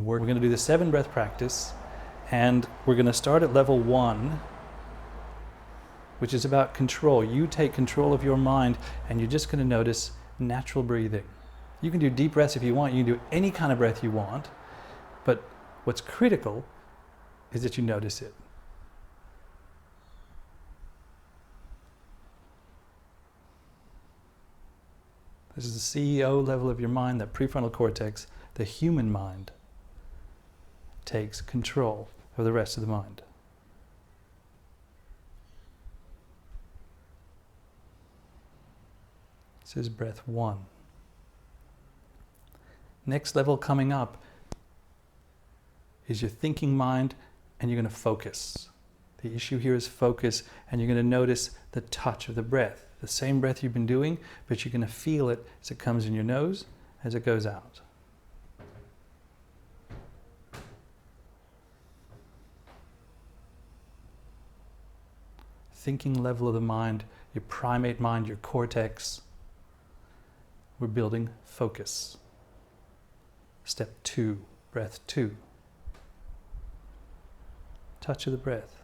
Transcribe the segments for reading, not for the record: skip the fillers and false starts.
We're going to do the 7 breath practice, and we're going to start at level 1, which is about control. You take control of your mind, and you're just going to notice natural breathing. You can do deep breaths if you want. You can do any kind of breath you want, but what's critical is that you notice it. This is the CEO level of your mind, that prefrontal cortex, the human mind, takes control of the rest of the mind. This is breath 1. Next level coming up is your thinking mind, and you're going to focus. The issue here is focus, and you're going to notice the touch of the breath. The same breath you've been doing, but you're going to feel it as it comes in your nose, as it goes out. Thinking level of the mind, your primate mind, your cortex. We're building focus. Step 2, breath 2. Touch of the breath.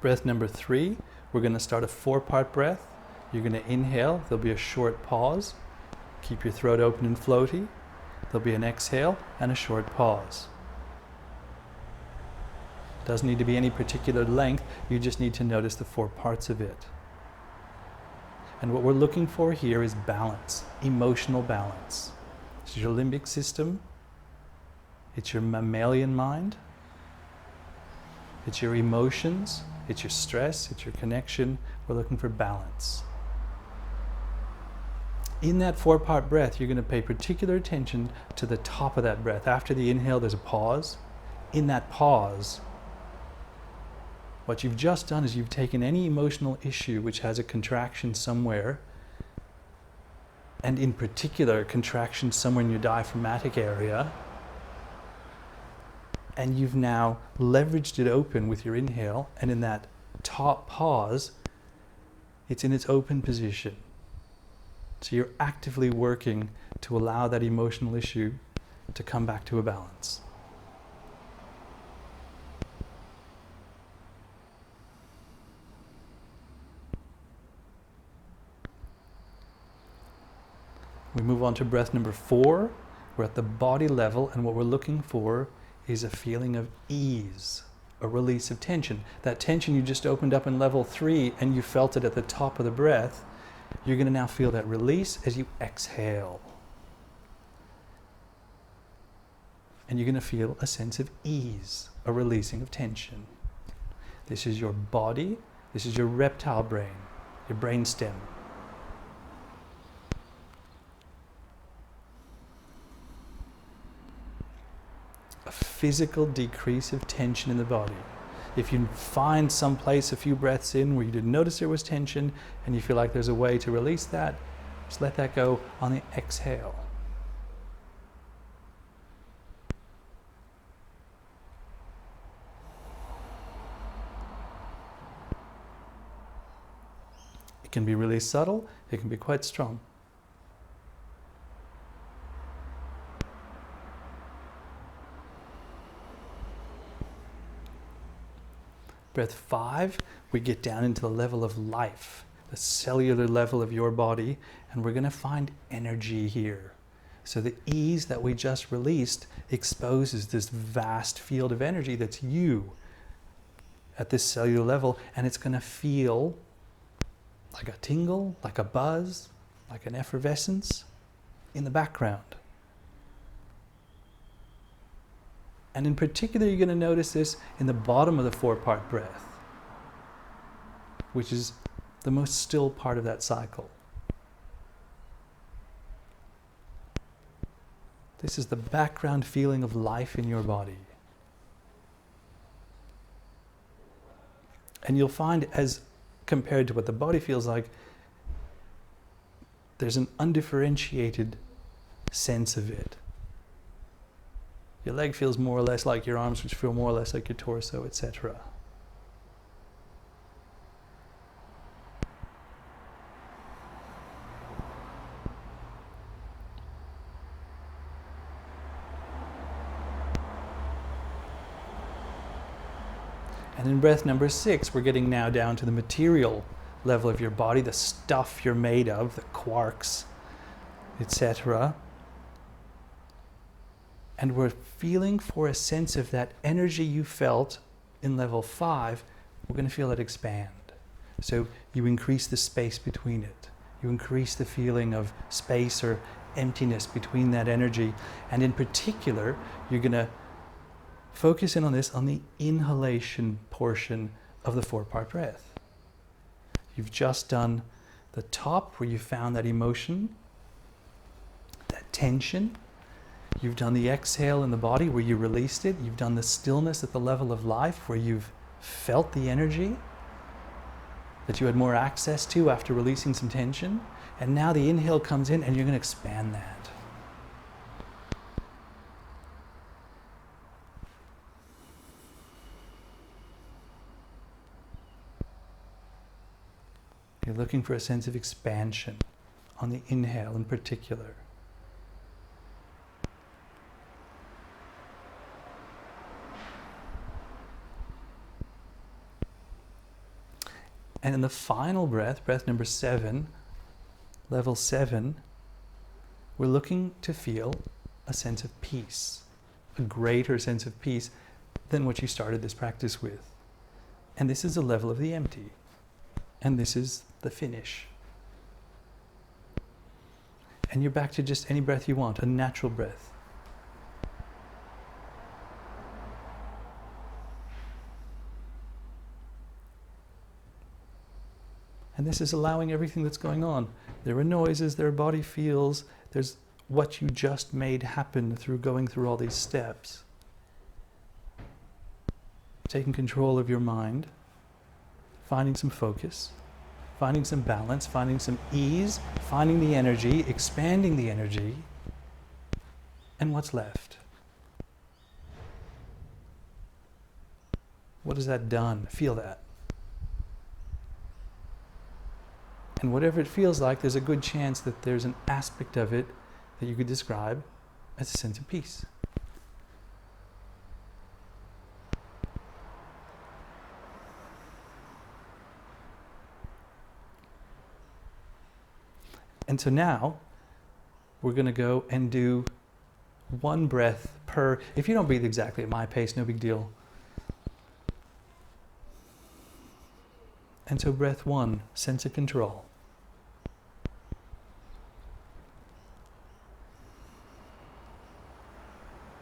Breath number 3, we're going to start a 4-part breath. You're going to inhale, there'll be a short pause. Keep your throat open and floaty. There'll be an exhale and a short pause. Doesn't need to be any particular length, you just need to notice the 4 parts of it. And what we're looking for here is balance, emotional balance. This is your limbic system, it's your mammalian mind, it's your emotions, it's your stress, it's your connection. We're looking for balance. In that 4-part breath, you're going to pay particular attention to the top of that breath. After the inhale, there's a pause. In that pause, what you've just done is you've taken any emotional issue which has a contraction somewhere, and in particular, a contraction somewhere in your diaphragmatic area, and you've now leveraged it open with your inhale, and in that top pause, it's in its open position. So you're actively working to allow that emotional issue to come back to a balance. We move on to breath number 4. We're at the body level, and what we're looking for is a feeling of ease, a release of tension. That tension you just opened up in level 3 and you felt it at the top of the breath, you're going to now feel that release as you exhale. And you're going to feel a sense of ease, a releasing of tension. This is your body, this is your reptile brain, your brain stem. A physical decrease of tension in the body. If you find some place a few breaths in where you didn't notice there was tension and you feel like there's a way to release that, just let that go on the exhale. It can be really subtle, it can be quite strong. Breath 5, we get down into the level of life, the cellular level of your body, and we're going to find energy here. So the ease that we just released exposes this vast field of energy that's you at this cellular level, and it's going to feel like a tingle, like a buzz, like an effervescence in the background. And in particular, you're going to notice this in the bottom of the 4-part breath, which is the most still part of that cycle. This is the background feeling of life in your body. And you'll find, as compared to what the body feels like, there's an undifferentiated sense of it. Your leg feels more or less like your arms, which feel more or less like your torso, etc. And in breath number 6, we're getting now down to the material level of your body, the stuff you're made of, the quarks, etc. And we're feeling for a sense of that energy you felt in level 5, we're going to feel it expand. So you increase the space between it. You increase the feeling of space or emptiness between that energy. And in particular, you're going to focus in on this, on the inhalation portion of the 4-part breath. You've just done the top where you found that emotion, that tension. You've done the exhale in the body where you released it. You've done the stillness at the level of life where you've felt the energy that you had more access to after releasing some tension. And now the inhale comes in and you're going to expand that. You're looking for a sense of expansion on the inhale in particular. And in the final breath, breath number 7, level 7, we're looking to feel a sense of peace, a greater sense of peace than what you started this practice with. And this is a level of the empty. And this is the finish. And you're back to just any breath you want, a natural breath. And this is allowing everything that's going on. There are noises, there are body feels, there's what you just made happen through going through all these steps. Taking control of your mind, finding some focus, finding some balance, finding some ease, finding the energy, expanding the energy, and what's left? What has that done? Feel that. And whatever it feels like, there's a good chance that there's an aspect of it that you could describe as a sense of peace. And so now, we're going to go and do one breath per. If you don't breathe exactly at my pace, no big deal. And so breath 1, sense of control.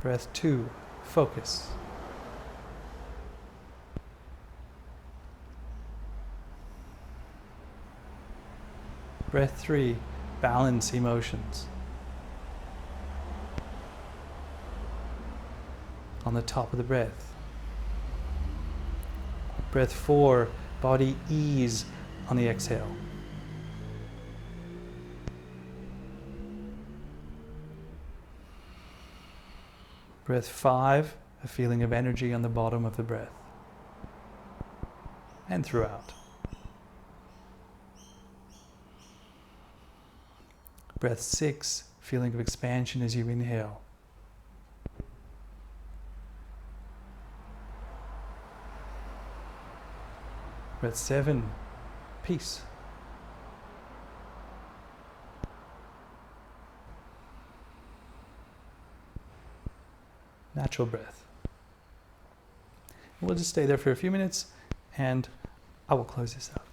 Breath 2, focus. Breath 3, balance emotions. On the top of the breath. Breath 4, body ease on the exhale. Breath 5, a feeling of energy on the bottom of the breath. And throughout. Breath 6, feeling of expansion as you inhale. Breath 7, peace. Natural breath. We'll just stay there for a few minutes and I will close this out.